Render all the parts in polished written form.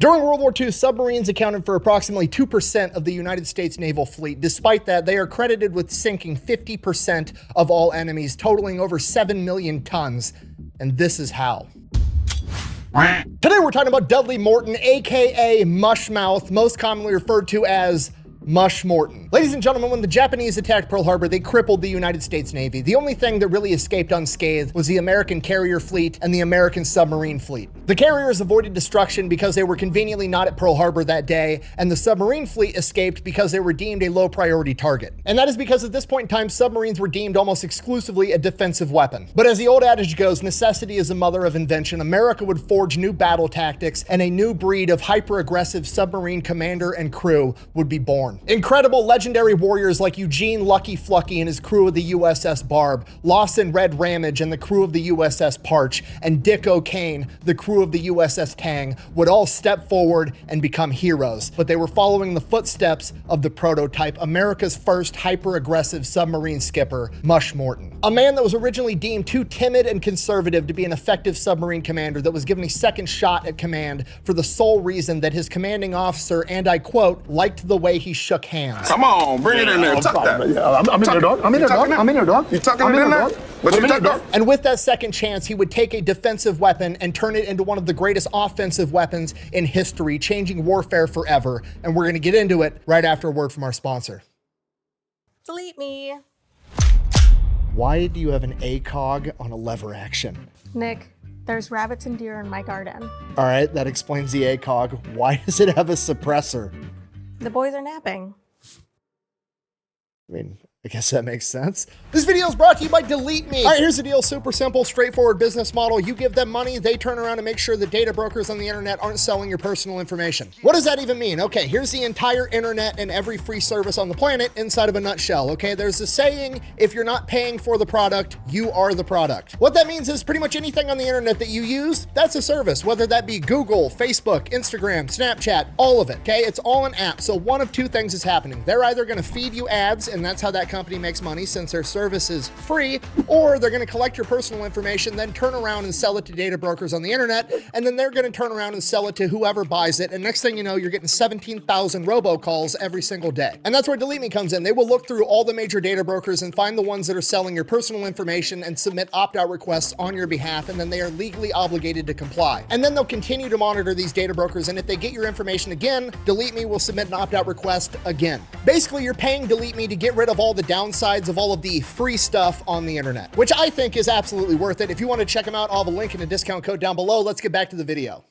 During World War II, submarines accounted for approximately 2% of the United States naval fleet. Despite that, they are credited with sinking 50% of all enemies, totaling over 7 million tons. And this is how. Today we're talking about Dudley Morton, aka Mushmouth, most commonly referred to as Mush Morton. Ladies and gentlemen, when the Japanese attacked Pearl Harbor, they crippled the United States Navy. The only thing that really escaped unscathed was the American carrier fleet and the American submarine fleet. The carriers avoided destruction because they were conveniently not at Pearl Harbor that day, and the submarine fleet escaped because they were deemed a low priority target. And that is because at this point in time, submarines were deemed almost exclusively a defensive weapon. But as the old adage goes, necessity is the mother of invention. America would forge new battle tactics, and a new breed of hyper-aggressive submarine commander and crew would be born. Incredible legendary warriors like Eugene Lucky Flucky and his crew of the USS Barb, Lawson Red Ramage and the crew of the USS Parch, and Dick O'Kane, the crew of the USS Tang, would all step forward and become heroes. But they were following the footsteps of the prototype, America's first hyper-aggressive submarine skipper, Mush Morton. A man that was originally deemed too timid and conservative to be an effective submarine commander that was given a second shot at command for the sole reason that his commanding officer, and I quote, liked the way he shook hands. Come on, bring it in there. Tuck that. Yeah, I'm in there, dog. I'm in there, dog. I'm in there, dog. You tucking it in there? But you tuck that. And with that second chance, he would take a defensive weapon and turn it into one of the greatest offensive weapons in history, changing warfare forever. And we're going to get into it right after a word from our sponsor. Delete me. Why do you have an ACOG on a lever action? Nick, there's rabbits and deer in my garden. All right, that explains the ACOG. Why does it have a suppressor? The boys are napping. I mean, I guess that makes sense. This video is brought to you by Delete Me. All right, here's the deal. Super simple, straightforward business model. You give them money, they turn around and make sure the data brokers on the internet aren't selling your personal information. What does that even mean? Okay, here's the entire internet and every free service on the planet inside of a nutshell. Okay, there's a saying, if you're not paying for the product, you are the product. What that means is pretty much anything on the internet that you use, that's a service, whether that be Google, Facebook, Instagram, Snapchat, all of it. Okay, it's all an app. So one of two things is happening. They're either going to feed you ads, and that's how that company makes money since their service is free, or they're going to collect your personal information, then turn around and sell it to data brokers on the internet, and then they're going to turn around and sell it to whoever buys it, and next thing you know, you're getting 17,000 robocalls every single day. And that's where Delete Me comes in. They will look through all the major data brokers and find the ones that are selling your personal information and submit opt-out requests on your behalf, and then they are legally obligated to comply. And then they'll continue to monitor these data brokers, and if they get your information again, Delete Me will submit an opt-out request again. Basically, you're paying Delete Me to get rid of all the downsides of all of the free stuff on the internet, which I think is absolutely worth it. If you want to check them out, I'll have a link and a discount code down below. Let's get back to the video.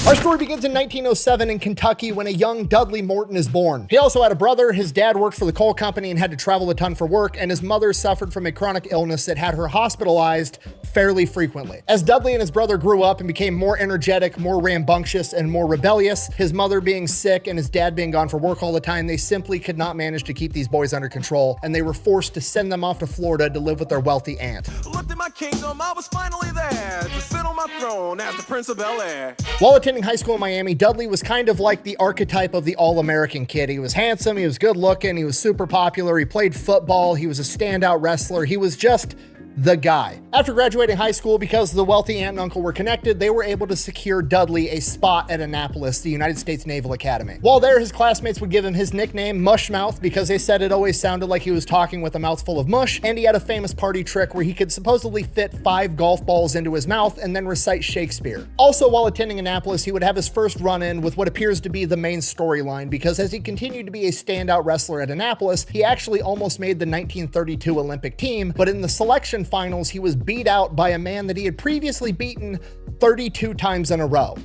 Our story begins in 1907 in Kentucky when a young Dudley Morton is born. He also had a brother. His dad worked for the coal company and had to travel a ton for work, and his mother suffered from a chronic illness that had her hospitalized fairly frequently. As Dudley and his brother grew up and became more energetic, more rambunctious, and more rebellious, his mother being sick and his dad being gone for work all the time, they simply could not manage to keep these boys under control, and they were forced to send them off to Florida to live with their wealthy aunt. Looked at my kingdom, I was finally there to sit on my throne as the Prince of Bel-Air. While attending high school in Miami, Dudley was kind of like the archetype of the all-American kid. He was handsome, he was good looking, he was super popular, he played football, he was a standout wrestler, he was just the guy. After graduating high school, because the wealthy aunt and uncle were connected, they were able to secure Dudley a spot at Annapolis, the United States Naval Academy. While there, his classmates would give him his nickname, Mushmouth, because they said it always sounded like he was talking with a mouthful of mush, and he had a famous party trick where he could supposedly fit 5 golf balls into his mouth and then recite Shakespeare. Also, while attending Annapolis, he would have his first run-in with what appears to be the main storyline, because as he continued to be a standout wrestler at Annapolis, he actually almost made the 1932 Olympic team, but in the selection finals, he was beat out by a man that he had previously beaten 32 times in a row.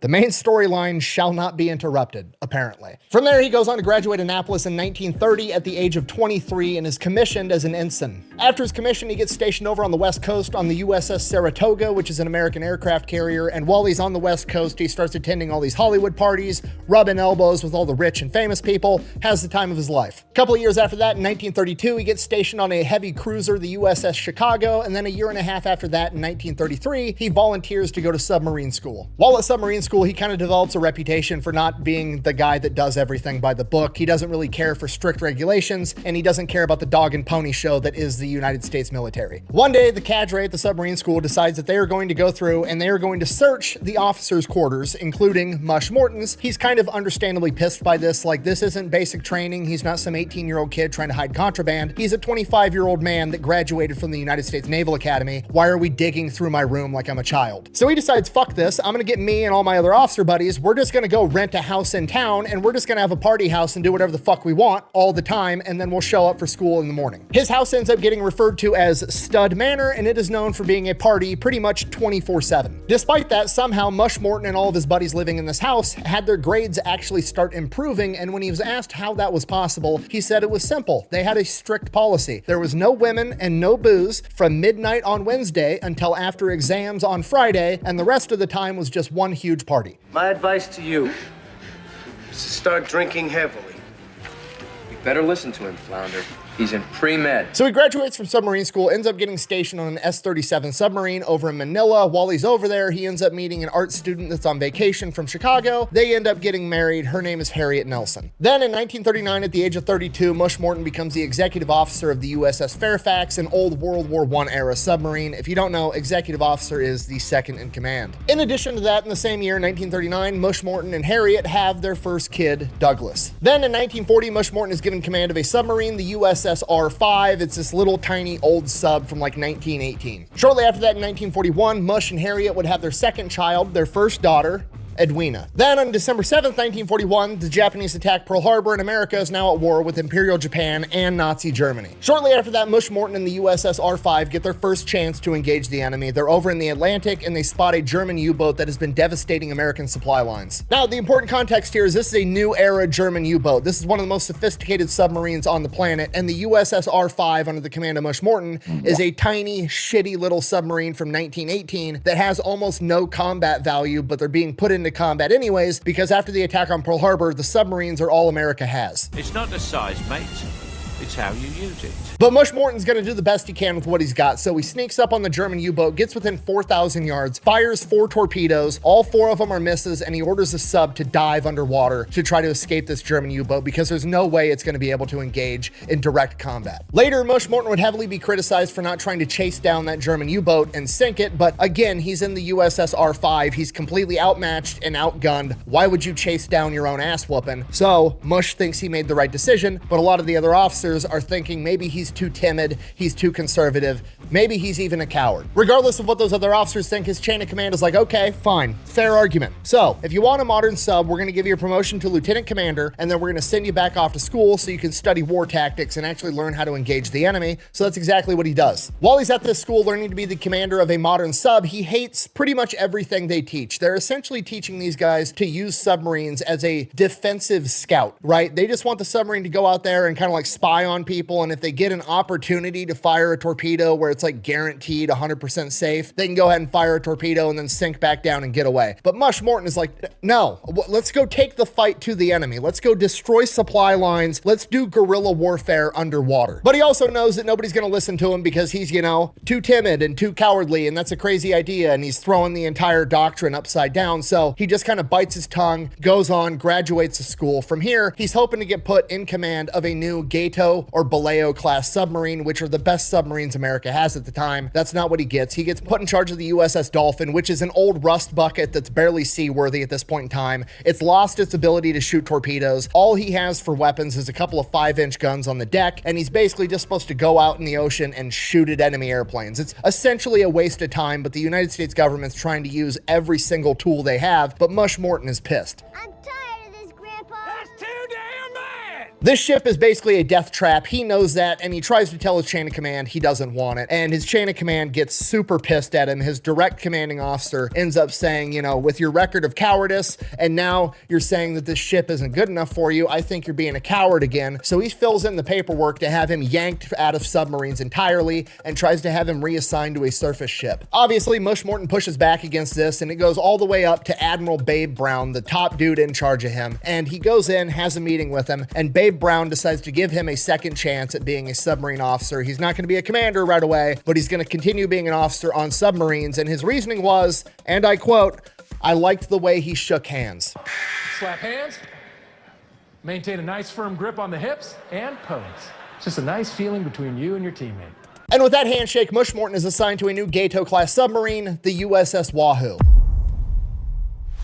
The main storyline shall not be interrupted, apparently. From there, he goes on to graduate Annapolis in 1930 at the age of 23 and is commissioned as an ensign. After his commission, he gets stationed over on the West Coast on the USS Saratoga, which is an American aircraft carrier, and while he's on the West Coast, he starts attending all these Hollywood parties, rubbing elbows with all the rich and famous people, has the time of his life. A couple of years after that, in 1932, he gets stationed on a heavy cruiser, the USS Chicago, and then a year and a half after that, in 1933, he volunteers to go to submarine school. While at submarine school, school, he kind of develops a reputation for not being the guy that does everything by the book. He doesn't really care for strict regulations, and he doesn't care about the dog and pony show that is the United States military. One day, the cadre at the submarine school decides that they are going to go through and they are going to search the officers' quarters, including Mush Morton's. He's kind of understandably pissed by this. Like, this isn't basic training. He's not some 18-year-old kid trying to hide contraband. He's a 25-year-old man that graduated from the United States Naval Academy. Why are we digging through my room like I'm a child? So he decides, fuck this. I'm gonna get me and all my other officer buddies. We're just gonna go rent a house in town, and we're just gonna have a party house and do whatever the fuck we want all the time, and then we'll show up for school in the morning. His house ends up getting referred to as Stud Manor, and it is known for being a party pretty much 24/7. Despite that, somehow Mush Morton and all of his buddies living in this house had their grades actually start improving, and when he was asked how that was possible, he said it was simple. They had a strict policy. There was no women and no booze from midnight on Wednesday until after exams on Friday, and the rest of the time was just one huge party. My advice to you is to start drinking heavily. You better listen to him, Flounder. He's in pre-med. So he graduates from submarine school, ends up getting stationed on an S-37 submarine over in Manila. While he's over there, he ends up meeting an art student that's on vacation from Chicago. They end up getting married. Her name is Harriet Nelson. Then in 1939, at the age of 32, Mush Morton becomes the executive officer of the USS Fairfax, an old World War I era submarine. If you don't know, executive officer is the second in command. In addition to that, in the same year, 1939, Mush Morton and Harriet have their first kid, Douglas. Then in 1940, Mush Morton is given command of a submarine, the USS R-5. It's this little tiny old sub from like 1918. Shortly after that, in 1941, Mush and Harriet would have their second child, their first daughter, Edwina. Then on December 7th, 1941, the Japanese attack Pearl Harbor, and America is now at war with Imperial Japan and Nazi Germany. Shortly after that, Mush Morton and the USS R-5 get their first chance to engage the enemy. They're over in the Atlantic and they spot a German U-boat that has been devastating American supply lines. Now, the important context here is this is a new era German U-boat. This is one of the most sophisticated submarines on the planet, and the USS R-5 under the command of Mush Morton is a tiny, shitty little submarine from 1918 that has almost no combat value, but they're being put into combat anyways, because after the attack on Pearl Harbor, the submarines are all America has. It's not the size, mate. It's how you use it. But Mush Morton's gonna do the best he can with what he's got, so he sneaks up on the German U-boat, gets within 4,000 yards, fires 4 torpedoes, all 4 of them are misses, and he orders the sub to dive underwater to try to escape this German U-boat because there's no way it's gonna be able to engage in direct combat. Later, Mush Morton would heavily be criticized for not trying to chase down that German U-boat and sink it, but again, he's in the USS R-5, he's completely outmatched and outgunned. Why would you chase down your own ass whooping? So, Mush thinks he made the right decision, but a lot of the other officers are thinking maybe he's too timid, he's too conservative, maybe he's even a coward. Regardless of what those other officers think, his chain of command is like, okay, fine, fair argument. So, if you want a modern sub, we're gonna give you a promotion to lieutenant commander, and then we're gonna send you back off to school so you can study war tactics and actually learn how to engage the enemy. So that's exactly what he does. While he's at this school learning to be the commander of a modern sub, he hates pretty much everything they teach. They're essentially teaching these guys to use submarines as a defensive scout, right? They just want the submarine to go out there and kind of like spy on people, and if they get an opportunity to fire a torpedo where it's like guaranteed 100% safe, they can go ahead and fire a torpedo and then sink back down and get away. But Mush Morton is like, no, let's go take the fight to the enemy. Let's go destroy supply lines. Let's do guerrilla warfare underwater. But he also knows that nobody's gonna listen to him because he's, you know, too timid and too cowardly, and that's a crazy idea, and he's throwing the entire doctrine upside down. So he just kind of bites his tongue, goes on, graduates the school. From here, he's hoping to get put in command of a new Gato or Baleo class submarine, which are the best submarines America has at the time. That's not what he gets. He gets put in charge of the USS Dolphin, which is an old rust bucket that's barely seaworthy at this point in time. It's lost its ability to shoot torpedoes. All he has for weapons is a couple of 5-inch guns on the deck, and he's basically just supposed to go out in the ocean and shoot at enemy airplanes. It's essentially a waste of time, but the United States government's trying to use every single tool they have, but Mush Morton is pissed. I'm tired of this, Grandpa. That's too damn bad! This ship is basically a death trap. He knows that, and he tries to tell his chain of command he doesn't want it. And his chain of command gets super pissed at him. His direct commanding officer ends up saying, you know, with your record of cowardice, and now you're saying that this ship isn't good enough for you, I think you're being a coward again. So he fills in the paperwork to have him yanked out of submarines entirely and tries to have him reassigned to a surface ship. Obviously, Mush Morton pushes back against this, and it goes all the way up to Admiral Babe Brown, the top dude in charge of him. And he goes in, has a meeting with him, and Babe Brown decides to give him a second chance at being a submarine officer. He's not going to be a commander right away, but he's going to continue being an officer on submarines. And his reasoning was, and I quote, I liked the way he shook hands. Slap hands, maintain a nice firm grip on the hips, and pose. It's just a nice feeling between you and your teammate. And with that handshake, Mush Morton is assigned to a new Gato-class submarine, the USS Wahoo.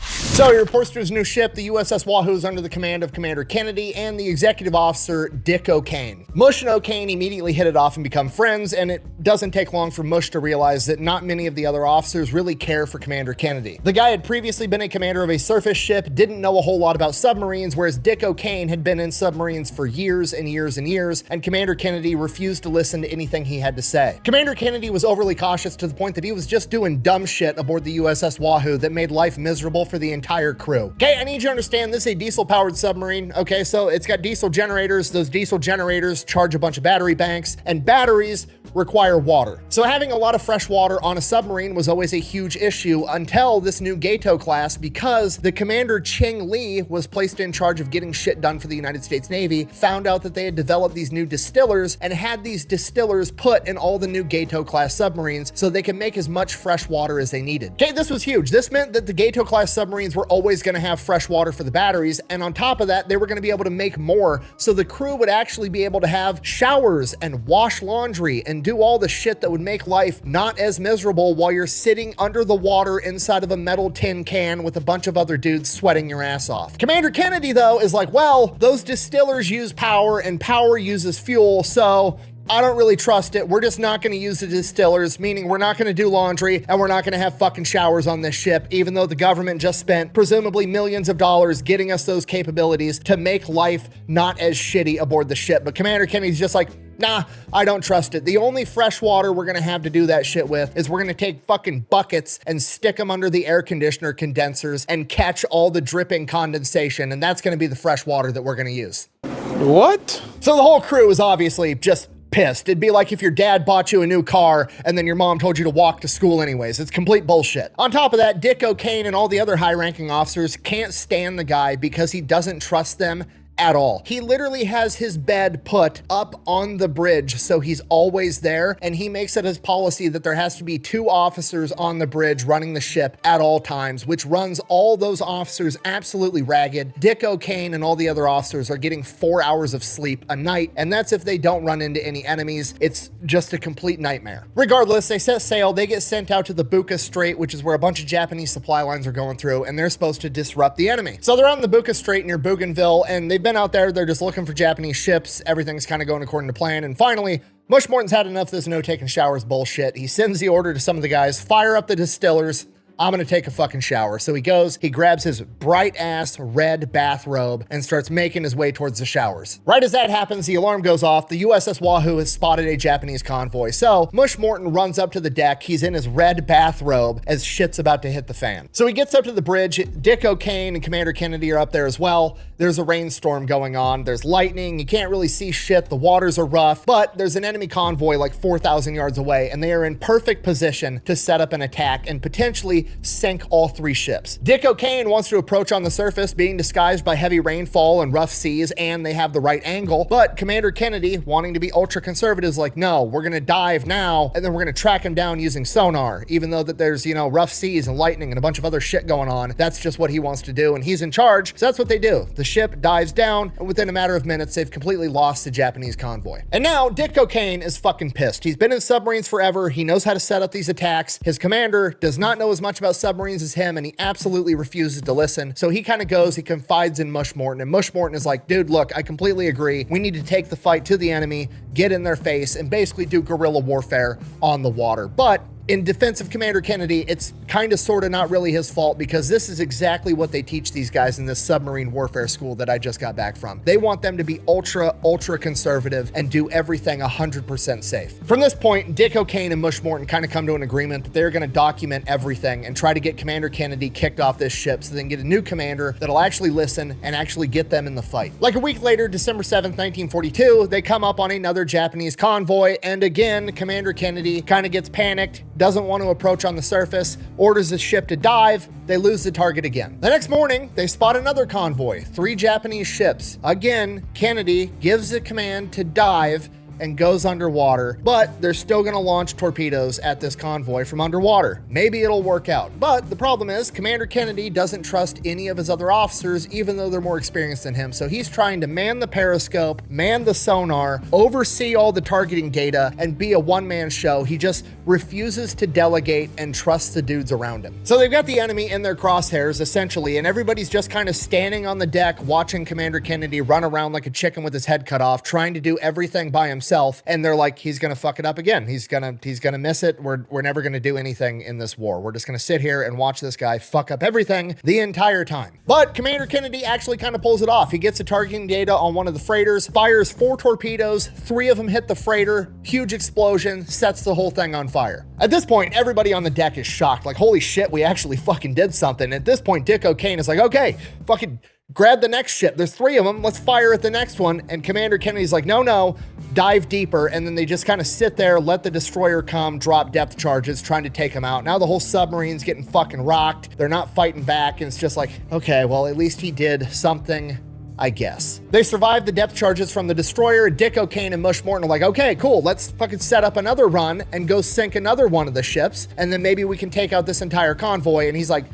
So he reports to his new ship. The USS Wahoo is under the command of Commander Kennedy and the executive officer, Dick O'Kane. Mush and O'Kane immediately hit it off and become friends, and it doesn't take long for Mush to realize that not many of the other officers really care for Commander Kennedy. The guy had previously been a commander of a surface ship, didn't know a whole lot about submarines, whereas Dick O'Kane had been in submarines for years and years and years, and Commander Kennedy refused to listen to anything he had to say. Commander Kennedy was overly cautious to the point that he was just doing dumb shit aboard the USS Wahoo that made life miserable for the entire crew. Okay, I need you to understand this is a diesel-powered submarine. Okay, so it's got diesel generators. Those diesel generators charge a bunch of battery banks, and batteries require water. So having a lot of fresh water on a submarine was always a huge issue until this new Gato class, because the commander Cheng Li was placed in charge of getting shit done for the United States Navy, found out that they had developed these new distillers and had these distillers put in all the new Gato class submarines so they could make as much fresh water as they needed. Okay, this was huge. This meant that the Gato class submarines were always going to have fresh water for the batteries, and on top of that, they were going to be able to make more, so the crew would actually be able to have showers and wash laundry and do all the shit that would make life not as miserable while you're sitting under the water inside of a metal tin can with a bunch of other dudes sweating your ass off. Commander Kennedy, though, is like, well, those distillers use power and power uses fuel, so I don't really trust it. We're just not going to use the distillers, meaning we're not going to do laundry and we're not going to have fucking showers on this ship, even though the government just spent presumably millions of dollars getting us those capabilities to make life not as shitty aboard the ship. But Commander Kennedy's just like, nah, I don't trust it. The only fresh water we're going to have to do that shit with is we're going to take fucking buckets and stick them under the air conditioner condensers and catch all the dripping condensation. And that's going to be the fresh water that we're going to use. What? So the whole crew is obviously just pissed. It'd be like if your dad bought you a new car and then your mom told you to walk to school anyways. It's complete bullshit. On top of that, Dick O'Kane and all the other high-ranking officers can't stand the guy because he doesn't trust them at all. He literally has his bed put up on the bridge, so he's always there, and he makes it his policy that there has to be 2 officers on the bridge running the ship at all times, which runs all those officers absolutely ragged. Dick O'Kane and all the other officers are getting 4 hours of sleep a night, and that's if they don't run into any enemies. It's just a complete nightmare. Regardless, they set sail, they get sent out to the Buka Strait, which is where a bunch of Japanese supply lines are going through, and they're supposed to disrupt the enemy. So they're on the Buka Strait near Bougainville, and they've been out there, they're just looking for Japanese ships. Everything's kind of going according to plan. And finally, Mush Morton's had enough of this no taking showers bullshit. He sends the order to some of the guys, fire up the distillers. I'm gonna take a fucking shower. So he goes, he grabs his bright ass red bathrobe and starts making his way towards the showers. Right as that happens, the alarm goes off. The USS Wahoo has spotted a Japanese convoy. So Mush Morton runs up to the deck. He's in his red bathrobe as shit's about to hit the fan. So he gets up to the bridge. Dick O'Kane and Commander Kennedy are up there as well. There's a rainstorm going on. There's lightning. You can't really see shit. The waters are rough, but there's an enemy convoy like 4,000 yards away, and they are in perfect position to set up an attack and potentially sink all 3 ships. Dick O'Kane wants to approach on the surface, being disguised by heavy rainfall and rough seas, and they have the right angle. But Commander Kennedy, wanting to be ultra conservative, is like, no, we're gonna dive now, and then we're gonna track him down using sonar, even though that there's, you know, rough seas and lightning and a bunch of other shit going on. That's just what he wants to do, and he's in charge, so that's what they do. The ship dives down, and within a matter of minutes, they've completely lost the Japanese convoy. And now Dick O'Kane is fucking pissed. He's been in submarines forever. He knows how to set up these attacks. His commander does not know as much about submarines as him, and he absolutely refuses to listen. So he kind of goes, he confides in Mush Morton, and Mush Morton is like, dude, look, I completely agree. We need to take the fight to the enemy, get in their face, and basically do guerrilla warfare on the water. But in defense of Commander Kennedy, it's kind of sort of not really his fault, because this is exactly what they teach these guys in this submarine warfare school that I just got back from. They want them to be ultra conservative and do everything 100% safe. From this point, Dick O'Kane and Mush Morton kind of come to an agreement that they're going to document everything and try to get Commander Kennedy kicked off this ship so they can get a new commander that'll actually listen and actually get them in the fight. Like a week later, December 7th, 1942, they come up on another Japanese convoy, and again, Commander Kennedy kind of gets panicked, doesn't want to approach on the surface, orders the ship to dive. They lose the target again. The next morning, they spot another convoy, 3 Japanese ships. Again, Kennedy gives the command to dive, and goes underwater, but they're still gonna launch torpedoes at this convoy from underwater. Maybe it'll work out. But the problem is Commander Kennedy doesn't trust any of his other officers, even though they're more experienced than him. So he's trying to man the periscope, man the sonar, oversee all the targeting data, and be a one-man show. He just refuses to delegate and trust the dudes around him. So they've got the enemy in their crosshairs, essentially, and everybody's just kind of standing on the deck watching Commander Kennedy run around like a chicken with his head cut off, trying to do everything by himself. And they're like, he's gonna fuck it up again. He's gonna miss it. We're never gonna do anything in this war. We're just gonna sit here and watch this guy fuck up everything the entire time. But Commander Kennedy actually kind of pulls it off. He gets the targeting data on one of the freighters, fires 4 torpedoes, 3 of them hit the freighter, huge explosion, sets the whole thing on fire. At this point, everybody on the deck is shocked, like, holy shit, we actually fucking did something. At this point, Dick O'Kane is like, okay, fucking grab the next ship. There's 3 of them. Let's fire at the next one. And Commander Kennedy's like, no, dive deeper. And then they just kind of sit there, let the destroyer come, drop depth charges, trying to take them out. Now the whole submarine's getting fucking rocked. They're not fighting back. And it's just like, okay, well, at least he did something, I guess. They survived the depth charges from the destroyer. Dick O'Kane and Mush Morton are like, okay, cool, let's fucking set up another run and go sink another one of the ships, and then maybe we can take out this entire convoy. And he's like,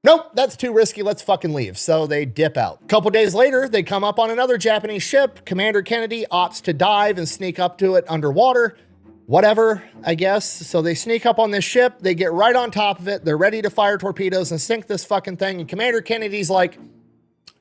nope, that's too risky, let's fucking leave. So they dip out. A couple days later, they come up on another Japanese ship. Commander Kennedy opts to dive and sneak up to it underwater. Whatever, I guess. So they sneak up on this ship, they get right on top of it, they're ready to fire torpedoes and sink this fucking thing, and Commander Kennedy's like,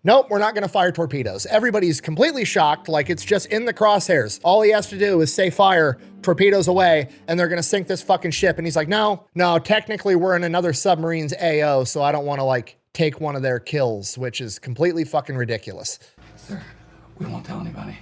nope, we're not gonna fire torpedoes. Everybody's completely shocked, like it's just in the crosshairs. All he has to do is say fire, torpedoes away, and they're gonna sink this fucking ship. And he's like, no, technically we're in another submarine's AO, so I don't wanna like take one of their kills, which is completely fucking ridiculous. Sir, we won't tell anybody.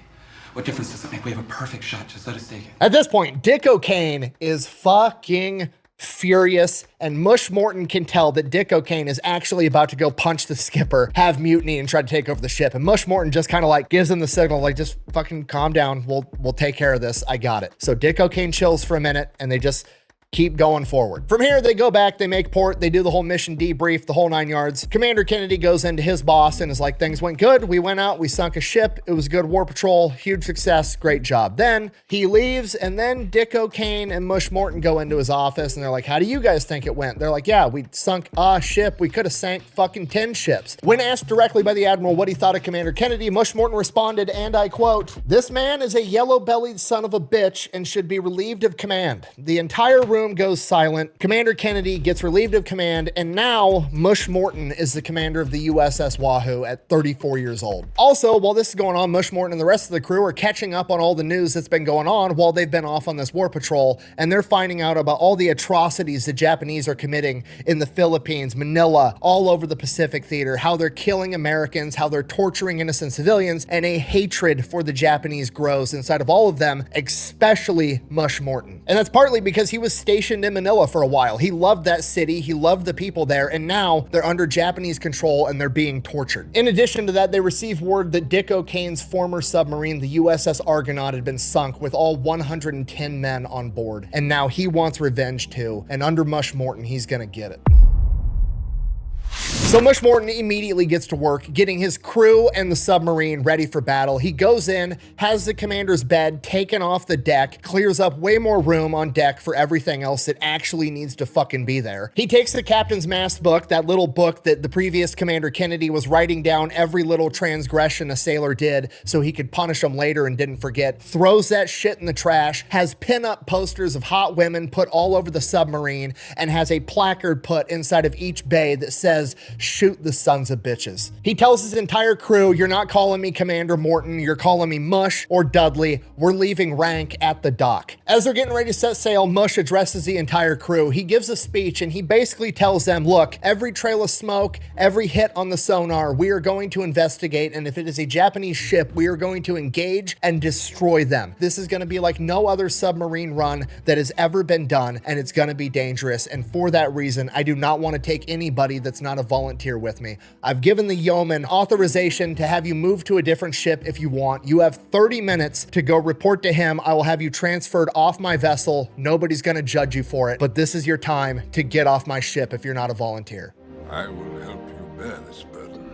What difference does it make? We have a perfect shot, just let us take it. At this point, Dick O'Kane is fucking furious, and Mush Morton can tell that Dick O'Kane is actually about to go punch the skipper, have mutiny, and try to take over the ship. And Mush Morton just kind of like gives him the signal, like, just fucking calm down. We'll take care of this. I got it. So Dick O'Kane chills for a minute, and they just keep going forward. From here, they go back, they make port, they do the whole mission debrief, the whole 9 yards. Commander Kennedy goes into his boss and is like, things went good. We went out, we sunk a ship. It was a good war patrol, huge success, great job. Then he leaves, and then Dick O'Kane and Mush Morton go into his office and they're like, how do you guys think it went? They're like, yeah, we sunk a ship. We could have sank fucking 10 ships. When asked directly by the Admiral what he thought of Commander Kennedy, Mush Morton responded, and I quote, "This man is a yellow-bellied son of a bitch and should be relieved of command." The entire room goes silent. Commander Kennedy gets relieved of command, and now Mush Morton is the commander of the USS Wahoo at 34 years old. Also, while this is going on, Mush Morton and the rest of the crew are catching up on all the news that's been going on while they've been off on this war patrol, and they're finding out about all the atrocities the Japanese are committing in the Philippines, Manila, all over the Pacific theater, how they're killing Americans, how they're torturing innocent civilians, and a hatred for the Japanese grows inside of all of them, especially Mush Morton. And that's partly because he was stationed in Manila for a while. He loved that city, he loved the people there, and now they're under Japanese control and they're being tortured. In addition to that, they received word that Dick O'Kane's former submarine, the USS Argonaut, had been sunk with all 110 men on board. And now he wants revenge too, and under Mush Morton, he's gonna get it. So Mush Morton immediately gets to work getting his crew and the submarine ready for battle. He goes in, has the commander's bed taken off the deck, clears up way more room on deck for everything else that actually needs to fucking be there. He takes the captain's mast book, that little book that the previous Commander Kennedy was writing down every little transgression a sailor did so he could punish them later and didn't forget, throws that shit in the trash, has pin-up posters of hot women put all over the submarine, and has a placard put inside of each bay that says, "Shoot the sons of bitches." He tells his entire crew, you're not calling me Commander Morton, you're calling me Mush or Dudley. We're leaving rank at the dock. As they're getting ready to set sail, Mush addresses the entire crew. He gives a speech and he basically tells them, look, every trail of smoke, every hit on the sonar, we are going to investigate, and if it is a Japanese ship, we are going to engage and destroy them. This is going to be like no other submarine run that has ever been done, and it's going to be dangerous, and for that reason, I do not want to take anybody that's not a volunteer with me. I've given the yeoman authorization to have you move to a different ship if you want. You have 30 minutes to go report to him. I will have you transferred off my vessel. Nobody's going to judge you for it, but this is your time to get off my ship if you're not a volunteer. I will help you bear this burden.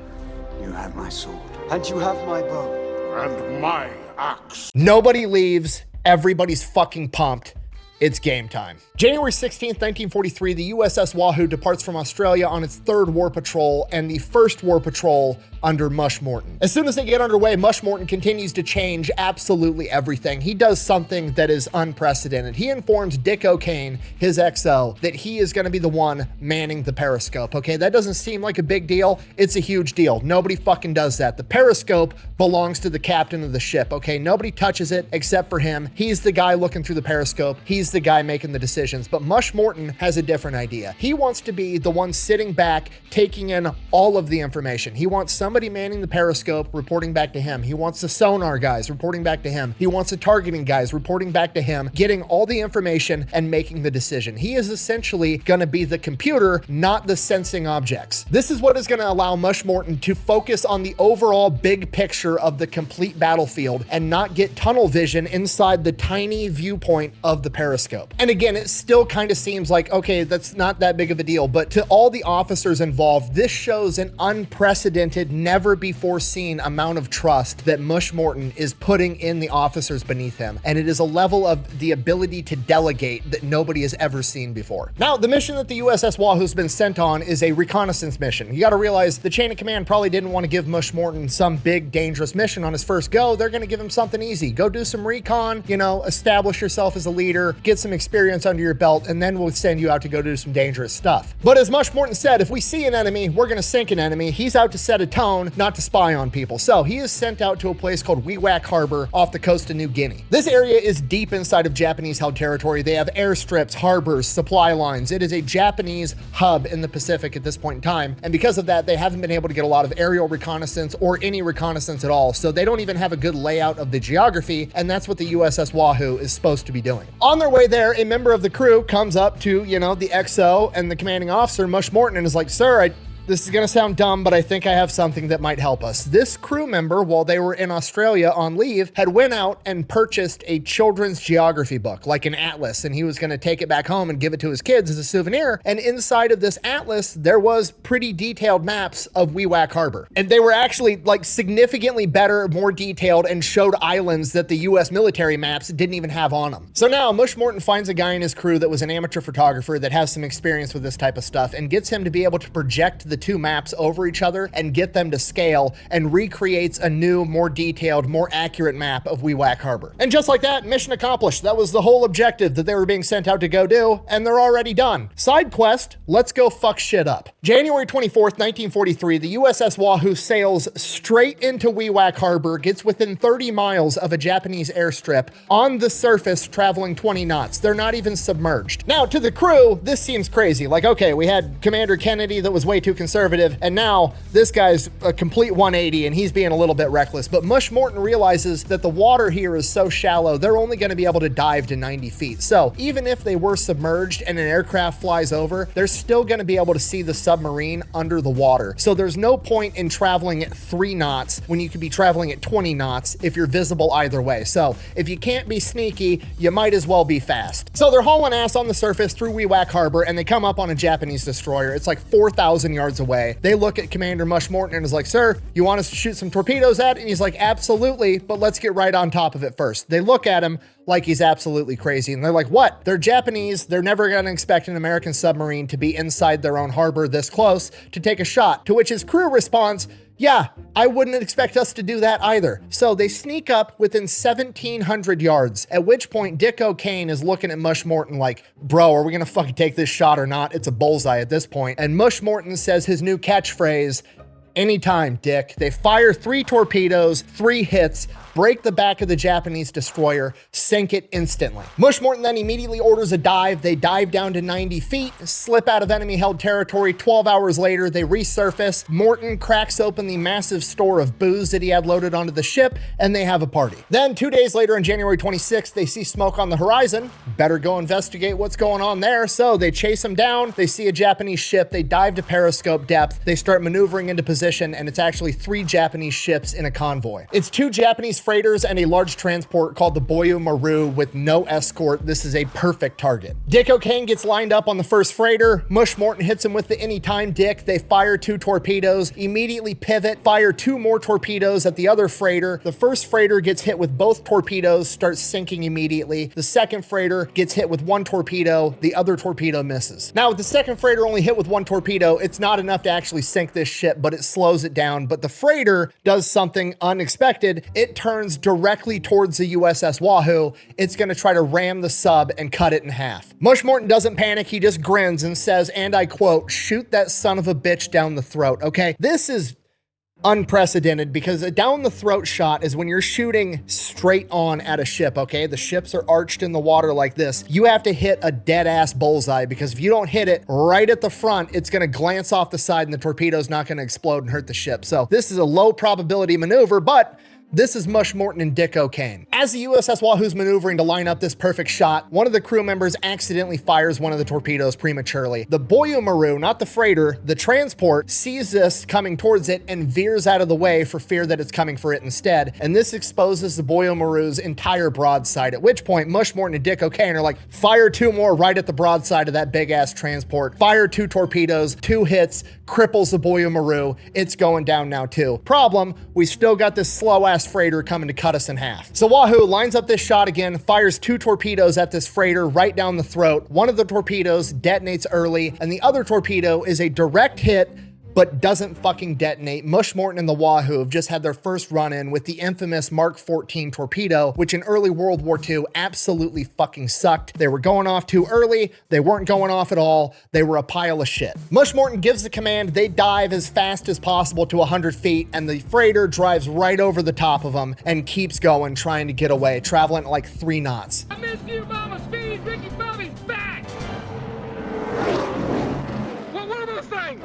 You have my sword, and you have my bow. and my axe. Nobody leaves. Everybody's fucking pumped. It's game time. January 16th, 1943, the USS Wahoo departs from Australia on its third war patrol and the first war patrol under Mush Morton. As soon as they get underway, Mush Morton continues to change absolutely everything. He does something that is unprecedented. He informs Dick O'Kane, his XO, that he is going to be the one manning the periscope. Okay, that doesn't seem like a big deal. It's a huge deal. Nobody fucking does that. The periscope belongs to the captain of the ship. Okay, nobody touches it except for him. He's the guy looking through the periscope. He's the guy making the decisions. But Mush Morton has a different idea. He wants to be the one sitting back, taking in all of the information. He wants somebody manning the periscope, reporting back to him. He wants the sonar guys reporting back to him. He wants the targeting guys reporting back to him, getting all the information and making the decision. He is essentially going to be the computer, not the sensing objects. This is what is going to allow Mush Morton to focus on the overall big picture of the complete battlefield and not get tunnel vision inside the tiny viewpoint of the periscope. And again, it still kind of seems like, okay, that's not that big of a deal, but to all the officers involved, this shows an unprecedented, never before seen amount of trust that Mush Morton is putting in the officers beneath him. And it is a level of the ability to delegate that nobody has ever seen before. Now, the mission that the USS Wahoo's been sent on is a reconnaissance mission. You got to realize the chain of command probably didn't want to give Mush Morton some big dangerous mission on his first go. They're going to give him something easy. Go do some recon, you know, establish yourself as a leader, get some experience under your belt, and then we'll send you out to go do some dangerous stuff. But as Mush Morton said, if we see an enemy, we're going to sink an enemy. He's out to set a tone, not to spy on people. So he is sent out to a place called Wewak Harbor off the coast of New Guinea. This area is deep inside of Japanese held territory. They have airstrips, harbors, supply lines. It is a Japanese hub in the Pacific at this point in time. And because of that, they haven't been able to get a lot of aerial reconnaissance or any reconnaissance at all. So they don't even have a good layout of the geography. And that's what the USS Wahoo is supposed to be doing. On their way there, a member of the crew comes up to, you know, the XO and the commanding officer, Mush Morton, and is like, "Sir, this is going to sound dumb, but I think I have something that might help us." This crew member, while they were in Australia on leave, had went out and purchased a children's geography book, like an atlas, and he was going to take it back home and give it to his kids as a souvenir. And inside of this atlas, there was pretty detailed maps of Wewak Harbor. And they were actually like significantly better, more detailed, and showed islands that the US military maps didn't even have on them. So now Mush Morton finds a guy in his crew that was an amateur photographer that has some experience with this type of stuff and gets him to be able to project the two maps over each other and get them to scale, and recreates a new, more detailed, more accurate map of Wewak Harbor. And just like that, mission accomplished. That was the whole objective that they were being sent out to go do, and they're already done. Side quest, let's go fuck shit up. January 24th, 1943, the USS Wahoo sails straight into Wewak Harbor, gets within 30 miles of a Japanese airstrip, on the surface traveling 20 knots. They're not even submerged. Now, to the crew, this seems crazy. Like, okay, we had Commander Kennedy that was way too conservative, and now this guy's a complete 180 and he's being a little bit reckless. But Mush Morton realizes that the water here is so shallow, they're only going to be able to dive to 90 feet. So even if they were submerged and an aircraft flies over, they're still going to be able to see the submarine under the water. So there's no point in traveling at 3 knots when you could be traveling at 20 knots if you're visible either way. So if you can't be sneaky, you might as well be fast. So they're hauling ass on the surface through Wewak Harbor, and they come up on a Japanese destroyer. It's like 4,000 yards away. They look at Commander Mush Morton and is like, "Sir, you want us to shoot some torpedoes at it?" And he's like, "Absolutely, but let's get right on top of it first." They look at him like he's absolutely crazy, and they're like, "What?" They're Japanese. They're never going to expect an American submarine to be inside their own harbor this close to take a shot. To which his crew responds, "Yeah, I wouldn't expect us to do that either." So they sneak up within 1,700 yards, at which point Dick O'Kane is looking at Mush Morton like, "Bro, are we gonna fucking take this shot or not? It's a bullseye at this point." And Mush Morton says his new catchphrase, "Anytime, Dick." They fire 3 torpedoes, 3 hits, break the back of the Japanese destroyer, sink it instantly. Mush Morton then immediately orders a dive. They dive down to 90 feet, slip out of enemy-held territory. 12 hours later, they resurface. Morton cracks open the massive store of booze that he had loaded onto the ship, and they have a party. Then 2 days later, on January 26th, they see smoke on the horizon. Better go investigate what's going on there. So they chase them down. They see a Japanese ship. They dive to periscope depth. They start maneuvering into position, and it's actually 3 Japanese ships in a convoy. It's 2 Japanese freighters and a large transport called the Boyo Maru with no escort, this is a perfect target. Dick O'Kane gets lined up on the first freighter. Mush Morton hits him with the anytime Dick. They fire 2 torpedoes, immediately pivot, fire 2 more torpedoes at the other freighter. The first freighter gets hit with both torpedoes, starts sinking immediately. The second freighter gets hit with 1 torpedo, the other torpedo misses. Now, with the second freighter only hit with 1 torpedo, it's not enough to actually sink this ship, but it slows it down. But the freighter does something unexpected. It turns directly towards the USS Wahoo. It's gonna try to ram the sub and cut it in half. Mush Morton doesn't panic, he just grins and says, and I quote, "Shoot that son of a bitch down the throat," okay? This is unprecedented because a down the throat shot is when you're shooting straight on at a ship, okay? The ships are arched in the water like this. You have to hit a dead ass bullseye because if you don't hit it right at the front, it's gonna glance off the side and the torpedo's not gonna explode and hurt the ship. So this is a low probability maneuver, but this is Mush Morton and Dick O'Kane. As the USS Wahoo's maneuvering to line up this perfect shot, one of the crew members accidentally fires one of the torpedoes prematurely. The Boyo Maru, not the freighter, the transport, sees this coming towards it and veers out of the way for fear that it's coming for it instead. And this exposes the Boyo Maru's entire broadside, at which point Mush Morton and Dick O'Kane are like, fire 2 more right at the broadside of that big ass transport. Fire 2 torpedoes, 2 hits, cripples the Boyo Maru. It's going down now too. Problem, we still got this slow ass freighter coming to cut us in half. So Wahoo lines up this shot again, fires 2 torpedoes at this freighter right down the throat. One of the torpedoes detonates early, and the other torpedo is a direct hit but doesn't fucking detonate. Mush Morton and the Wahoo have just had their first run-in with the infamous Mark 14 torpedo, which in early World War II absolutely fucking sucked. They were going off too early. They weren't going off at all. They were a pile of shit. Mush Morton gives the command. They dive as fast as possible to 100 feet, and the freighter drives right over the top of them and keeps going, trying to get away, traveling at like 3 knots. I miss you, Mama Speed. Ricky Bobby's back. What are those things?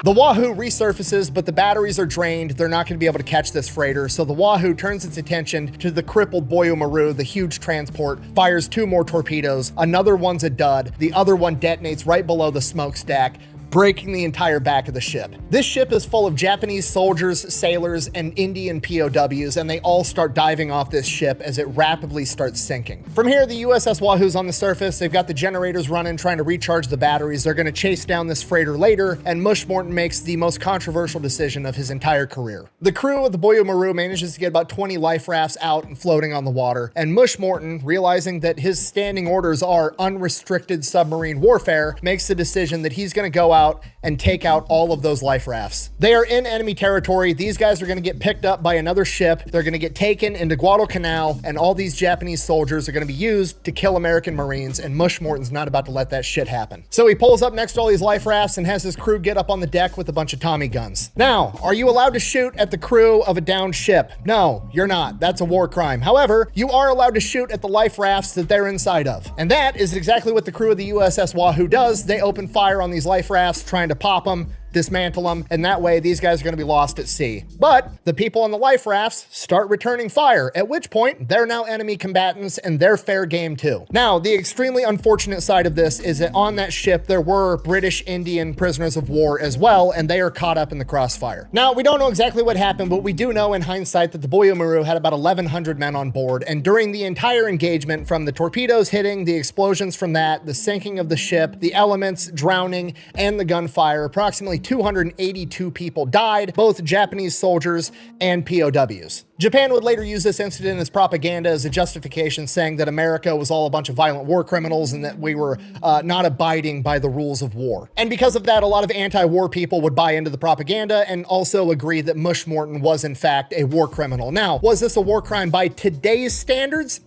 The Wahoo resurfaces, but the batteries are drained. They're not going to be able to catch this freighter, so the Wahoo turns its attention to the crippled Boyo Maru, the huge transport, fires 2 more torpedoes. Another one's a dud. The other one detonates right below the smokestack, breaking the entire back of the ship. This ship is full of Japanese soldiers, sailors, and Indian POWs, and they all start diving off this ship as it rapidly starts sinking. From here, the USS Wahoo's on the surface. They've got the generators running, trying to recharge the batteries. They're going to chase down this freighter later, and Mush Morton makes the most controversial decision of his entire career. The crew of the Boyo Maru manages to get about 20 life rafts out and floating on the water, and Mush Morton, realizing that his standing orders are unrestricted submarine warfare, makes the decision that he's going to go out and take out all of those life rafts. They are in enemy territory. These guys are going to get picked up by another ship. They're going to get taken into Guadalcanal, and all these Japanese soldiers are going to be used to kill American Marines, and Mush Morton's not about to let that shit happen. So he pulls up next to all these life rafts and has his crew get up on the deck with a bunch of Tommy guns. Now, are you allowed to shoot at the crew of a downed ship? No, you're not. That's a war crime. However, you are allowed to shoot at the life rafts that they're inside of. And that is exactly what the crew of the USS Wahoo does. They open fire on these life rafts, trying to pop them, dismantle them, and that way these guys are going to be lost at sea. But the people on the life rafts start returning fire, at which point they're now enemy combatants and they're fair game too. Now, the extremely unfortunate side of this is that on that ship there were British Indian prisoners of war as well, and they are caught up in the crossfire. Now, we don't know exactly what happened, but we do know in hindsight that the Boyo Maru had about 1,100 men on board, and during the entire engagement, from the torpedoes hitting, the explosions from that, the sinking of the ship, the elements, drowning, and the gunfire, approximately 282 people died, both Japanese soldiers and POWs. Japan would later use this incident as propaganda, as a justification, saying that America was all a bunch of violent war criminals and that we were not abiding by the rules of war. And because of that, a lot of anti-war people would buy into the propaganda and also agree that Mush Morton was in fact a war criminal. Now, was this a war crime by today's standards?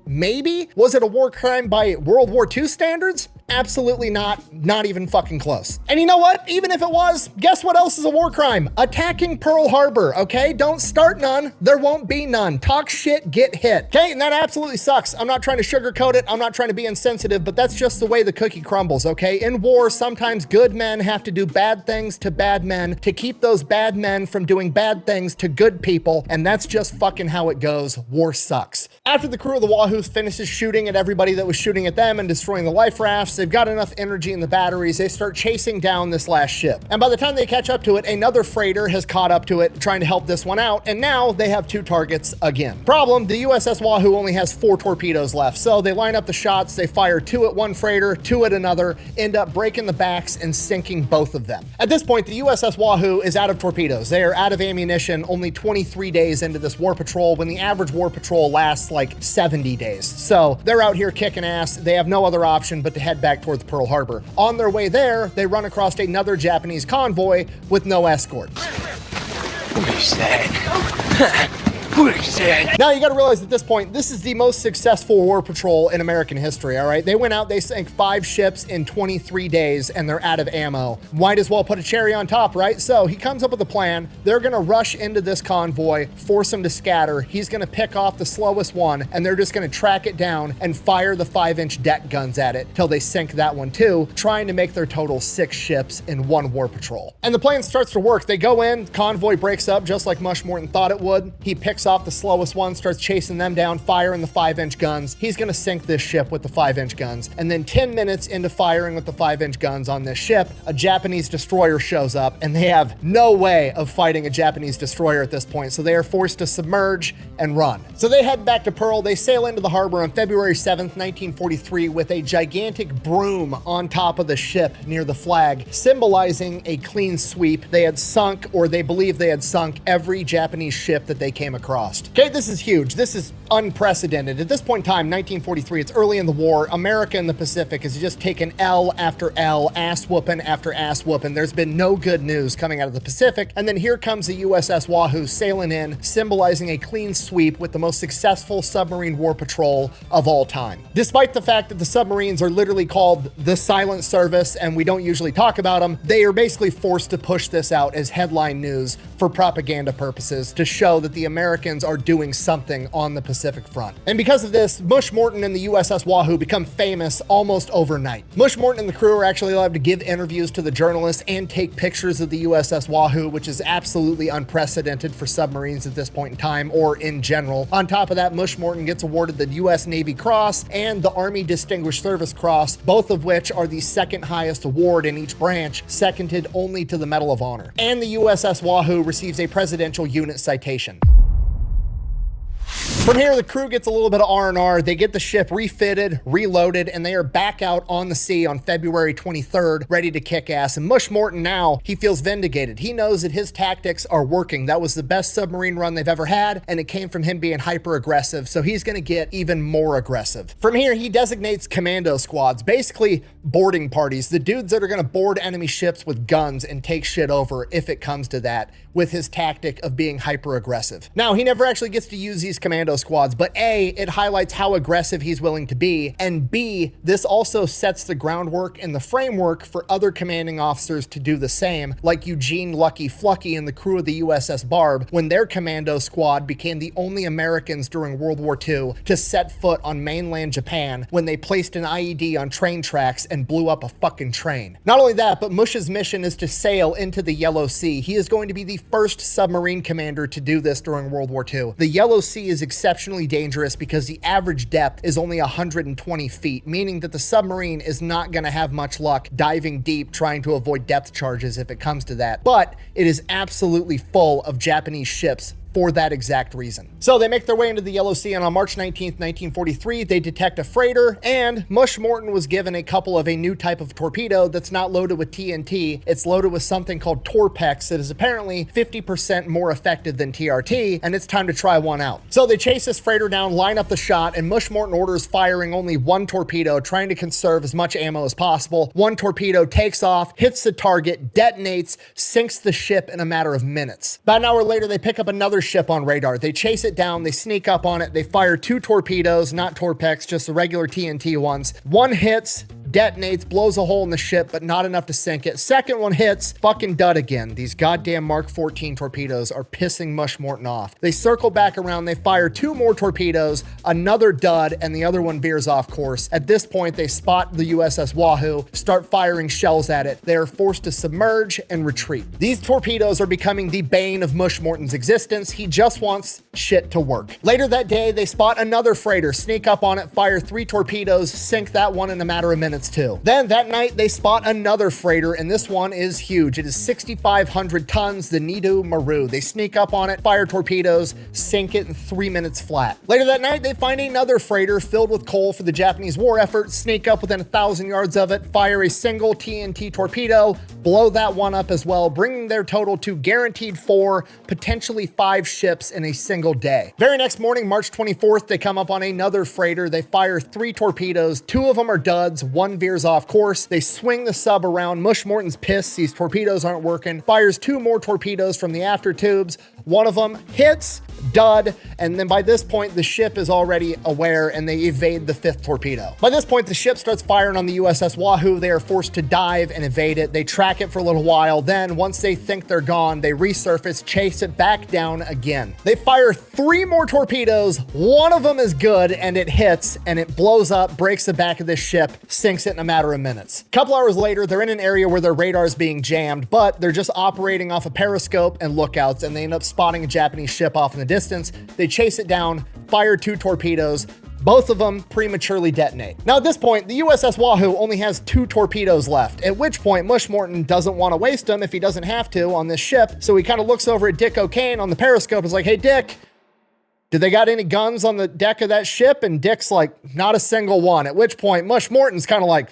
Maybe. Was it a war crime by World War II standards? Absolutely not. Not even fucking close. And you know what? Even if it was, guess what else is a war crime? Attacking Pearl Harbor, okay? Don't start none. There won't be none. Talk shit, get hit. Okay, and that absolutely sucks. I'm not trying to sugarcoat it. I'm not trying to be insensitive, but that's just the way the cookie crumbles, okay? In war, sometimes good men have to do bad things to bad men to keep those bad men from doing bad things to good people, and that's just fucking how it goes. War sucks. After the crew of the Wahoo finishes shooting at everybody that was shooting at them and destroying the life rafts, collapse. They've got enough energy in the batteries. They start chasing down this last ship. And by the time they catch up to it, another freighter has caught up to it, trying to help this one out. And now they have 2 targets again. Problem, the USS Wahoo only has 4 torpedoes left. So they line up the shots. They fire 2 at one freighter, 2 at another, end up breaking the backs and sinking both of them. At this point, the USS Wahoo is out of torpedoes. They are out of ammunition only 23 days into this war patrol, when the average war patrol lasts like 70 days. So they're out here kicking ass. They have no other option but to head back towards Pearl Harbor. On their way there, they run across another Japanese convoy with no escort. What is that? What is that? Now you gotta realize at this point, this is the most successful war patrol in American history, all right? They went out, they sank 5 ships in 23 days and they're out of ammo. Might as well put a cherry on top, right? So he comes up with a plan. They're gonna rush into this convoy, force them to scatter. He's gonna pick off the slowest one and they're just gonna track it down and fire the 5-inch deck guns at it till they sink that one too, trying to make their total 6 ships in one war patrol. And the plan starts to work. They go in, convoy breaks up just like Mush Morton thought it would. He picks off the slowest one, starts chasing them down, firing the 5-inch guns. He's gonna sink this ship with the 5-inch guns. And then 10 minutes into firing with the 5-inch guns on this ship, a Japanese destroyer shows up and they have no way of fighting a Japanese destroyer at this point. So they are forced to submerge and run. So they head back to Pearl. They sail into the harbor on February 7th, 1943 with a gigantic broom on top of the ship near the flag, symbolizing a clean sweep. They had sunk, or they believe they had sunk, every Japanese ship that they came across. Okay, this is huge. This is unprecedented. At this point in time, 1943, it's early in the war. America in the Pacific has just taken L after L, ass whooping after ass whooping. There's been no good news coming out of the Pacific. And then here comes the USS Wahoo sailing in, symbolizing a clean sweep with the most successful submarine war patrol of all time. Despite the fact that the submarines are literally called the Silent Service and we don't usually talk about them, they are basically forced to push this out as headline news for propaganda purposes to show that the Americans are doing something on the Pacific front. And because of this, Mush Morton and the USS Wahoo become famous almost overnight. Mush Morton and the crew are actually allowed to give interviews to the journalists and take pictures of the USS Wahoo, which is absolutely unprecedented for submarines at this point in time, or in general. On top of that, Mush Morton gets awarded the US Navy Cross and the Army Distinguished Service Cross, both of which are the second highest award in each branch, seconded only to the Medal of Honor. And the USS Wahoo receives a Presidential Unit Citation. From here, the crew gets a little bit of R&R. They get the ship refitted, reloaded, and they are back out on the sea on February 23rd, ready to kick ass. And Mush Morton now, he feels vindicated. He knows that his tactics are working. That was the best submarine run they've ever had, and it came from him being hyper-aggressive, so he's going to get even more aggressive. From here, he designates commando squads, basically boarding parties, the dudes that are going to board enemy ships with guns and take shit over if it comes to that, with his tactic of being hyper-aggressive. Now, he never actually gets to use these commando squads, but A, it highlights how aggressive he's willing to be, and B, this also sets the groundwork and the framework for other commanding officers to do the same, like Eugene Lucky Flucky and the crew of the USS Barb, when their commando squad became the only Americans during World War II to set foot on mainland Japan when they placed an IED on train tracks and blew up a fucking train. Not only that, but Mush's mission is to sail into the Yellow Sea. He is going to be the first submarine commander to do this during World War II. The Yellow Sea is exceptionally dangerous because the average depth is only 120 feet, meaning that the submarine is not going to have much luck diving deep trying to avoid depth charges if it comes to that. But it is absolutely full of Japanese ships for that exact reason. So they make their way into the Yellow Sea, and on March 19th, 1943, they detect a freighter, and Mush Morton was given a couple of a new type of torpedo that's not loaded with TNT. It's loaded with something called Torpex that is apparently 50% more effective than TRT, and it's time to try one out. So they chase this freighter down, line up the shot, and Mush Morton orders firing only one torpedo, trying to conserve as much ammo as possible. One torpedo takes off, hits the target, detonates, sinks the ship in a matter of minutes. About an hour later, they pick up another ship on radar. They chase it down, they sneak up on it, they fire 2 torpedoes, not Torpex, just the regular TNT ones. One hits, detonates, blows a hole in the ship, but not enough to sink it. Second one hits, fucking dud again. These goddamn Mark 14 torpedoes are pissing Mush Morton off. They circle back around, they fire 2 more torpedoes, another dud, and the other one veers off course. At this point, they spot the USS Wahoo, start firing shells at it. They are forced to submerge and retreat. These torpedoes are becoming the bane of Mush Morton's existence. He just wants shit to work. Later that day, they spot another freighter, sneak up on it, fire 3 torpedoes, sink that one in a matter of minutes. minutes too. Then that night they spot another freighter, and this one is huge. It is 6,500 tons, the Nido Maru. They sneak up on it, fire torpedoes, sink it in 3 minutes flat. Later that night they find another freighter filled with coal for the Japanese war effort, sneak up within 1,000 yards of it, fire a single TNT torpedo, blow that one up as well, bringing their total to guaranteed 4, potentially 5 ships in a single day. Very next morning, March 24th, they come up on another freighter. They fire 3 torpedoes. 2 of them are duds. 1 veers off course. They swing the sub around. Mush Morton's pissed. These torpedoes aren't working. Fires 2 more torpedoes from the after tubes. One of them hits, dud, and then by this point, the ship is already aware and they evade the 5th torpedo. By this point, the ship starts firing on the USS Wahoo. They are forced to dive and evade it. They track it for a little while. Then, once they think they're gone, they resurface, chase it back down again. They fire 3 more torpedoes. 1 of them is good, and it hits, and it blows up, breaks the back of this ship, sinks it in a matter of minutes. A couple hours later, they're in an area where their radar is being jammed, but they're just operating off a periscope and lookouts, and they end up spotting a Japanese ship off in the distance. They chase it down, fire 2 torpedoes. Both of them prematurely detonate. Now at this point, the USS Wahoo only has 2 torpedoes left, at which point Mush Morton doesn't want to waste them if he doesn't have to on this ship, so he kind of looks over at Dick O'Kane on the periscope and is like, hey Dick, did they got any guns on the deck of that ship? And Dick's like, not a single one, at which point Mush Morton's kind of like,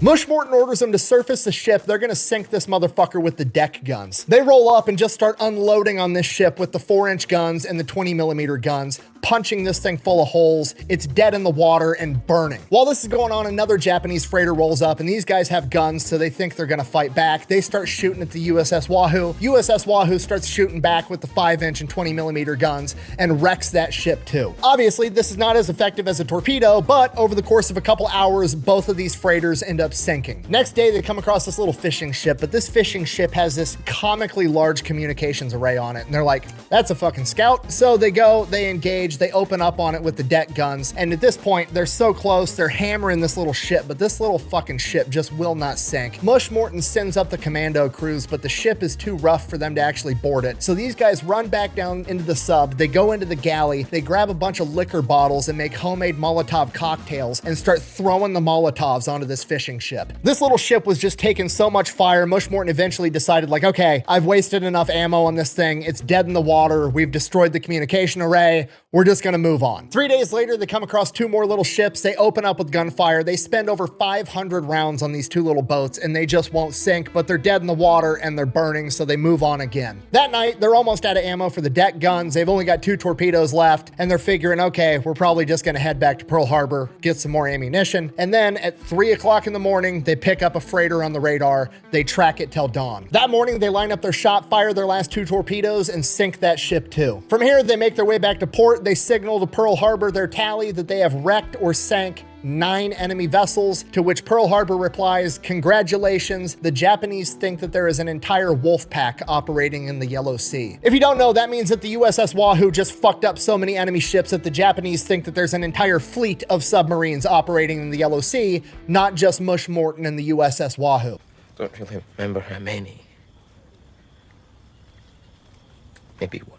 Mush Morton orders them to surface the ship. They're gonna sink this motherfucker with the deck guns. They roll up and just start unloading on this ship with the 4-inch guns and the 20mm guns, punching this thing full of holes. It's dead in the water and burning. While this is going on, another Japanese freighter rolls up, and these guys have guns, so they think they're gonna fight back. They start shooting at the USS Wahoo. USS Wahoo starts shooting back with the 5-inch and 20mm guns and wrecks that ship too. Obviously, this is not as effective as a torpedo, but over the course of a couple hours, both of these freighters end up sinking. Next day, they come across this little fishing ship, but this fishing ship has this comically large communications array on it, and they're like, that's a fucking scout. So they go, they engage, they open up on it with the deck guns, and at this point, they're so close, they're hammering this little ship, but this little fucking ship just will not sink. Mush Morton sends up the commando crews, but the ship is too rough for them to actually board it. So these guys run back down into the sub, they go into the galley, they grab a bunch of liquor bottles and make homemade Molotov cocktails and start throwing the Molotovs onto this fishing ship. This little ship was just taking so much fire, Mush Morton eventually decided, like, okay, I've wasted enough ammo on this thing. It's dead in the water. We've destroyed the communication array. We're just gonna move on. 3 days later, they come across 2 more little ships. They open up with gunfire. They spend over 500 rounds on these 2 little boats, and they just won't sink, but they're dead in the water and they're burning, so they move on again. That night, they're almost out of ammo for the deck guns. They've only got 2 torpedoes left, and they're figuring, okay, we're probably just gonna head back to Pearl Harbor, get some more ammunition. And then at 3 o'clock in the morning, they pick up a freighter on the radar. They track it till dawn. That morning, they line up their shot, fire their last 2 torpedoes, and sink that ship too. From here, they make their way back to port. They signal to Pearl Harbor their tally that they have wrecked or sank 9 enemy vessels, to which Pearl Harbor replies, congratulations, the Japanese think that there is an entire wolf pack operating in the Yellow Sea. If you don't know, that means that the USS Wahoo just fucked up so many enemy ships that the Japanese think that there's an entire fleet of submarines operating in the Yellow Sea, not just Mush Morton and the USS Wahoo. Don't really remember how many. Maybe 1.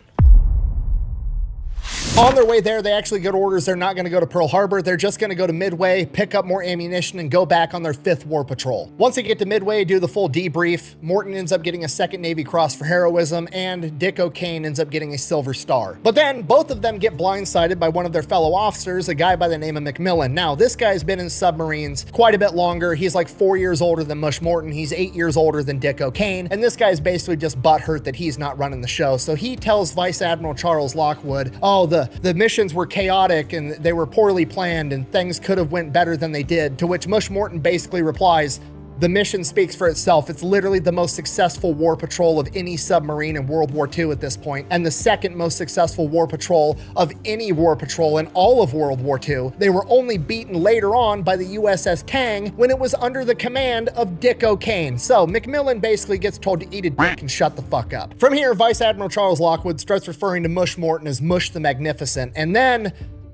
On their way there, they actually get orders they're not going to go to Pearl Harbor. They're just going to go to Midway, pick up more ammunition, and go back on their 5th war patrol. Once they get to Midway, do the full debrief. Morton ends up getting a 2nd Navy Cross for heroism, and Dick O'Kane ends up getting a Silver Star. But then, both of them get blindsided by one of their fellow officers, a guy by the name of McMillan. Now, this guy's been in submarines quite a bit longer. He's like 4 years older than Mush Morton. He's 8 years older than Dick O'Kane, and this guy's basically just butthurt that he's not running the show. So he tells Vice Admiral Charles Lockwood, oh, the missions were chaotic and they were poorly planned and things could have went better than they did, to which Mush Morton basically replies, the mission speaks for itself. It's literally the most successful war patrol of any submarine in World War II at this point, and the 2nd most successful war patrol of any war patrol in all of World War II. They were only beaten later on by the USS Tang when it was under the command of Dick O'Kane. So McMillan basically gets told to eat a dick and shut the fuck up. From here, Vice Admiral Charles Lockwood starts referring to Mush Morton as Mush the Magnificent, and then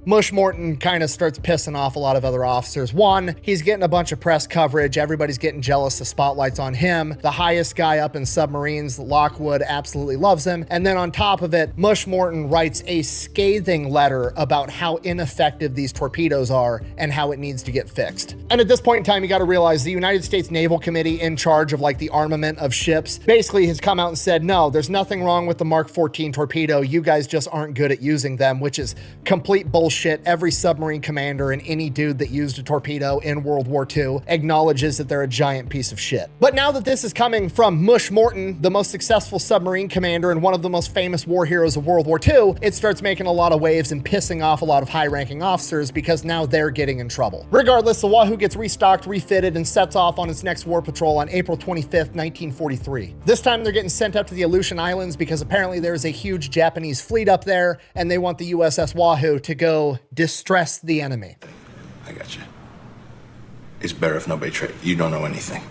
Mush Morton kind of starts pissing off a lot of other officers. One, he's getting a bunch of press coverage. Everybody's getting jealous. The spotlight's on him. The highest guy up in submarines, Lockwood, absolutely loves him. And then on top of it, Mush Morton writes a scathing letter about how ineffective these torpedoes are and how it needs to get fixed. And at this point in time, you got to realize the United States Naval Committee in charge of like the armament of ships basically has come out and said, no, there's nothing wrong with the Mark 14 torpedo. You guys just aren't good at using them, which is complete bullshit. Every submarine commander and any dude that used a torpedo in World War II acknowledges that they're a giant piece of shit. But now that this is coming from Mush Morton, the most successful submarine commander and one of the most famous war heroes of World War II, it starts making a lot of waves and pissing off a lot of high-ranking officers because now they're getting in trouble. Regardless, the Wahoo gets restocked, refitted, and sets off on its next war patrol on April 25th, 1943. This time they're getting sent up to the Aleutian Islands because apparently there's a huge Japanese fleet up there and they want the USS Wahoo to go distress the enemy. I got you. It's better if nobody you don't know anything.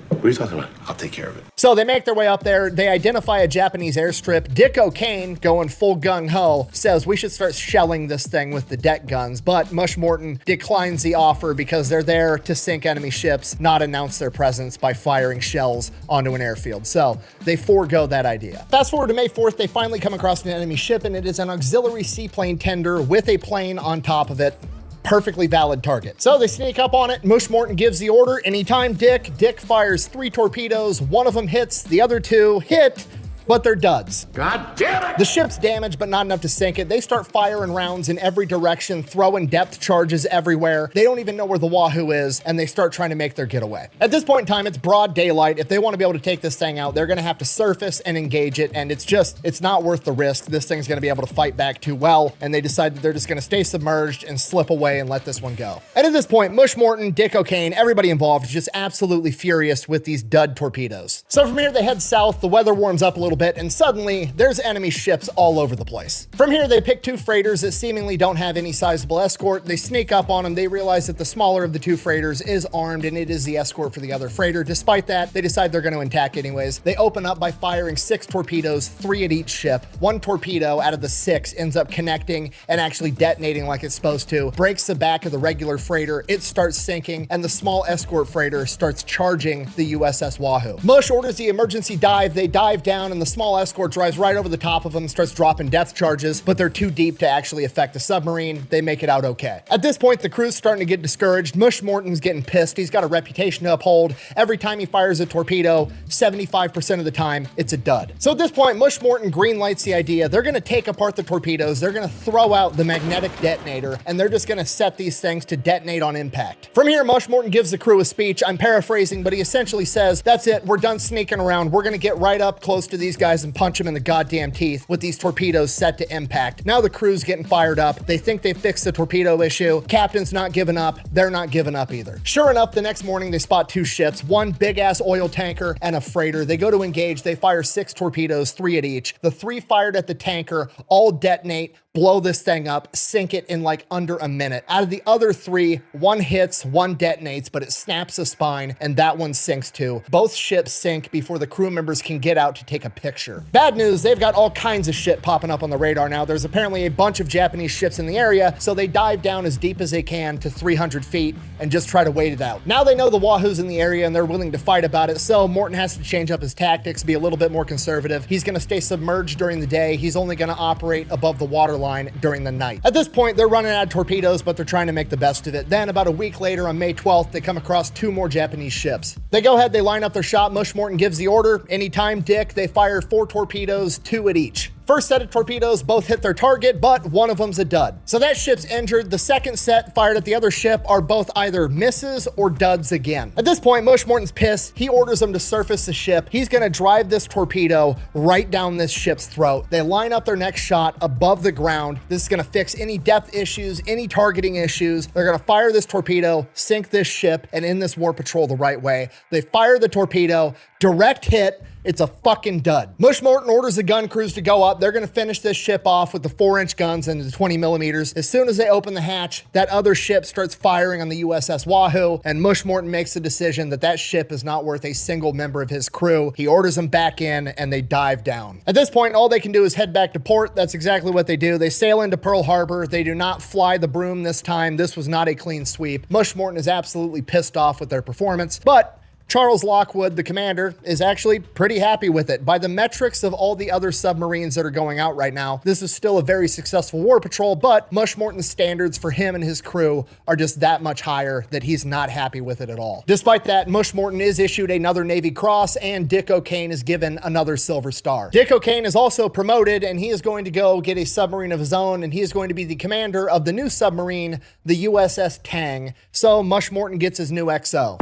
What are you talking about? I'll take care of it. So they make their way up there. They identify a Japanese airstrip. Dick O'Kane, going full gung-ho, says we should start shelling this thing with the deck guns. But Mush Morton declines the offer because they're there to sink enemy ships, not announce their presence by firing shells onto an airfield. So they forego that idea. Fast forward to May 4th, they finally come across an enemy ship, and it is an auxiliary seaplane tender with a plane on top of it. Perfectly valid target. So they sneak up on it. Mush Morton gives the order. Anytime Dick fires 3 torpedoes. One of them hits, the other 2 hit, but they're duds. God damn it! The ship's damaged, but not enough to sink it. They start firing rounds in every direction, throwing depth charges everywhere. They don't even know where the Wahoo is, and they start trying to make their getaway. At this point in time, it's broad daylight. If they want to be able to take this thing out, they're going to have to surface and engage it, and it's not worth the risk. This thing's going to be able to fight back too well, and they decide that they're just going to stay submerged and slip away and let this one go. And at this point, Mush Morton, Dick O'Kane, everybody involved is just absolutely furious with these dud torpedoes. So from here, they head south. The weather warms up a little bit, and suddenly there's enemy ships all over the place. From here, they pick 2 freighters that seemingly don't have any sizable escort. They sneak up on them. They realize that the smaller of the 2 freighters is armed, and it is the escort for the other freighter. Despite that, they decide they're going to attack anyways. They open up by firing 6 torpedoes, 3 at each ship. 1 torpedo out of the 6 ends up connecting and actually detonating like it's supposed to, breaks the back of the regular freighter. It starts sinking, and the small escort freighter starts charging the USS Wahoo. Mush orders the emergency dive. They dive down, and the small escort drives right over the top of them, starts dropping depth charges, but they're too deep to actually affect the submarine. They make it out okay. At this point, the crew's starting to get discouraged. Mush Morton's getting pissed. He's got a reputation to uphold. Every time he fires a torpedo, 75% of the time, it's a dud. So at this point, Mush Morton greenlights the idea. They're going to take apart the torpedoes. They're going to throw out the magnetic detonator, and they're just going to set these things to detonate on impact. From here, Mush Morton gives the crew a speech. I'm paraphrasing, but he essentially says, that's it. We're done sneaking around. We're going to get right up close to these guys and punch them in the goddamn teeth with these torpedoes set to impact. Now the crew's getting fired up. They think they fixed the torpedo issue. Captain's not giving up. They're not giving up either. Sure enough, the next morning they spot 2 ships, 1 big ass oil tanker and a freighter. They go to engage. They fire 6 torpedoes, 3 at each. The 3 fired at the tanker all detonate, blow this thing up, sink it in like under a minute. Out of the other 3, 1 hits, 1 detonates, but it snaps a spine, and that one sinks too. Both ships sink before the crew members can get out to take a picture. Bad news, they've got all kinds of shit popping up on the radar now. There's apparently a bunch of Japanese ships in the area, so they dive down as deep as they can to 300 feet and just try to wait it out. Now they know the Wahoo's in the area and they're willing to fight about it, so Morton has to change up his tactics, be a little bit more conservative. He's gonna stay submerged during the day. He's only gonna operate above the waterline during the night. At this point, they're running out of torpedoes, but they're trying to make the best of it. Then about a week later, on May 12th, they come across 2 more Japanese ships. They go ahead, they line up their shot. Mush Morton gives the order. Anytime Dick, they fire 4 torpedoes, 2 at each. First set of torpedoes both hit their target, but one of them's a dud. So that ship's injured. The second set fired at the other ship are both either misses or duds again. At this point, Mush Morton's pissed. He orders them to surface the ship. He's gonna drive this torpedo right down this ship's throat. They line up their next shot above the ground. This is gonna fix any depth issues, any targeting issues. They're gonna fire this torpedo, sink this ship, and end this war patrol the right way. They fire the torpedo, direct hit. It's a fucking dud. Mush Morton orders the gun crews to go up, up. They're going to finish this ship off with the 4-inch guns and the 20 millimeters. As soon as they open the hatch, that other ship starts firing on the USS Wahoo, and Mush Morton makes the decision that that ship is not worth a single member of his crew. He orders them back in, and they dive down. At this point, all they can do is head back to port. That's exactly what they do. They sail into Pearl Harbor. They do not fly the broom this time. This was not a clean sweep. Mush Morton is absolutely pissed off with their performance, but Charles Lockwood, the commander, is actually pretty happy with it. By the metrics of all the other submarines that are going out right now, this is still a very successful war patrol, but Mush Morton's standards for him and his crew are just that much higher that he's not happy with it at all. Despite that, Mush Morton is issued another Navy Cross, and Dick O'Kane is given another Silver Star. Dick O'Kane is also promoted, and he is going to go get a submarine of his own, and he is going to be the commander of the new submarine, the USS Tang. So Mush Morton gets his new XO.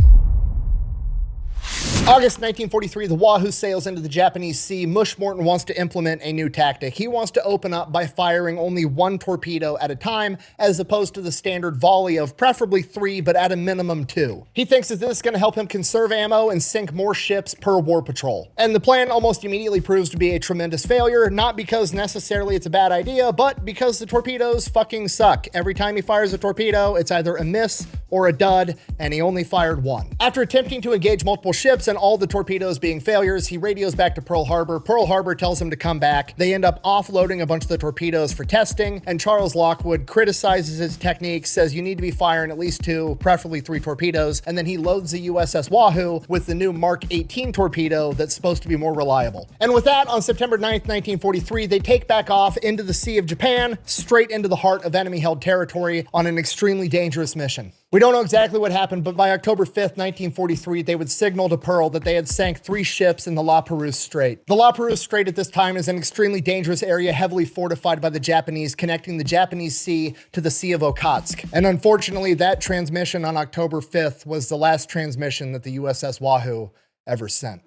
August 1943, the Wahoo sails into the Japanese Sea. Mush Morton wants to implement a new tactic. He wants to open up by firing only 1 torpedo at a time, as opposed to the standard volley of preferably 3, but at a minimum 2. He thinks that this is going to help him conserve ammo and sink more ships per war patrol. And the plan almost immediately proves to be a tremendous failure, not because necessarily it's a bad idea, but because the torpedoes fucking suck. Every time he fires a torpedo, it's either a miss or a dud, and he only fired 1. After attempting to engage multiple ships and all the torpedoes being failures, he radios back to Pearl Harbor. Pearl Harbor tells him to come back. They end up offloading a bunch of the torpedoes for testing, and Charles Lockwood criticizes his technique, says you need to be firing at least 2, preferably 3 torpedoes, and then he loads the USS Wahoo with the new Mark 18 torpedo that's supposed to be more reliable. And with that, on September 9th, 1943, they take back off into the Sea of Japan, straight into the heart of enemy-held territory on an extremely dangerous mission. We don't know exactly what happened, but by October 5th, 1943, they would signal to Pearl that they had sank 3 ships in the La Perouse Strait. The La Perouse Strait at this time is an extremely dangerous area, heavily fortified by the Japanese, connecting the Japanese Sea to the Sea of Okhotsk. And unfortunately, that transmission on October 5th was the last transmission that the USS Wahoo ever sent.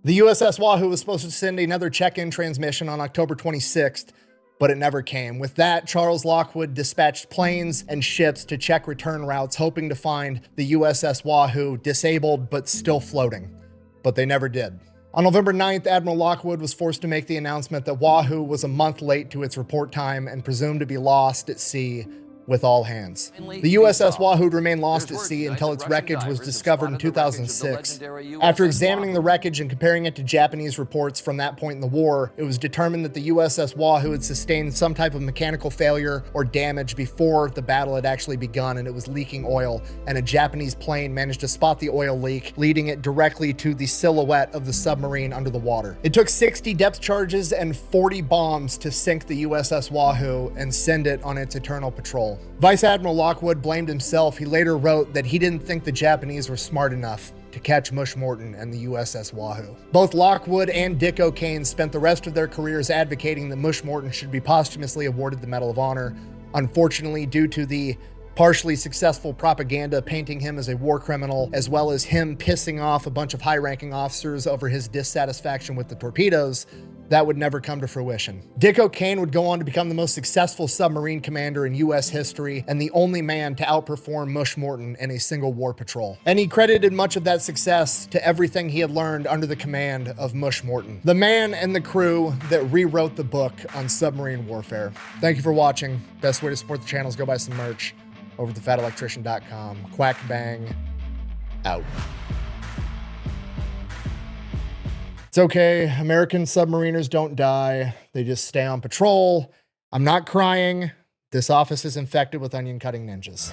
The USS Wahoo was supposed to send another check-in transmission on October 26th, but it never came. With that, Charles Lockwood dispatched planes and ships to check return routes, hoping to find the USS Wahoo disabled but still floating. But they never did. On November 9th, Admiral Lockwood was forced to make the announcement that Wahoo was a month late to its report time and presumed to be lost at sea with all hands. The USS Wahoo remained lost at sea until its wreckage was discovered in 2006. After examining the wreckage and comparing it to Japanese reports from that point in the war, it was determined that the USS Wahoo had sustained some type of mechanical failure or damage before the battle had actually begun, and it was leaking oil, and a Japanese plane managed to spot the oil leak, leading it directly to the silhouette of the submarine under the water. It took 60 depth charges and 40 bombs to sink the USS Wahoo and send it on its eternal patrol. Vice Admiral Lockwood blamed himself. He later wrote that he didn't think the Japanese were smart enough to catch Mush Morton and the USS Wahoo. Both Lockwood and Dick O'Kane spent the rest of their careers advocating that Mush Morton should be posthumously awarded the Medal of Honor. Unfortunately, due to the partially successful propaganda painting him as a war criminal, as well as him pissing off a bunch of high-ranking officers over his dissatisfaction with the torpedoes, that would never come to fruition. Dick O'Kane would go on to become the most successful submarine commander in U.S. history and the only man to outperform Mush Morton in a single war patrol. And he credited much of that success to everything he had learned under the command of Mush Morton, the man and the crew that rewrote the book on submarine warfare. Thank you for watching. Best way to support the channel is go buy some merch over at thefatelectrician.com. Quack bang, out. It's okay. American submariners don't die. They just stay on patrol. I'm not crying. This office is infected with onion cutting ninjas.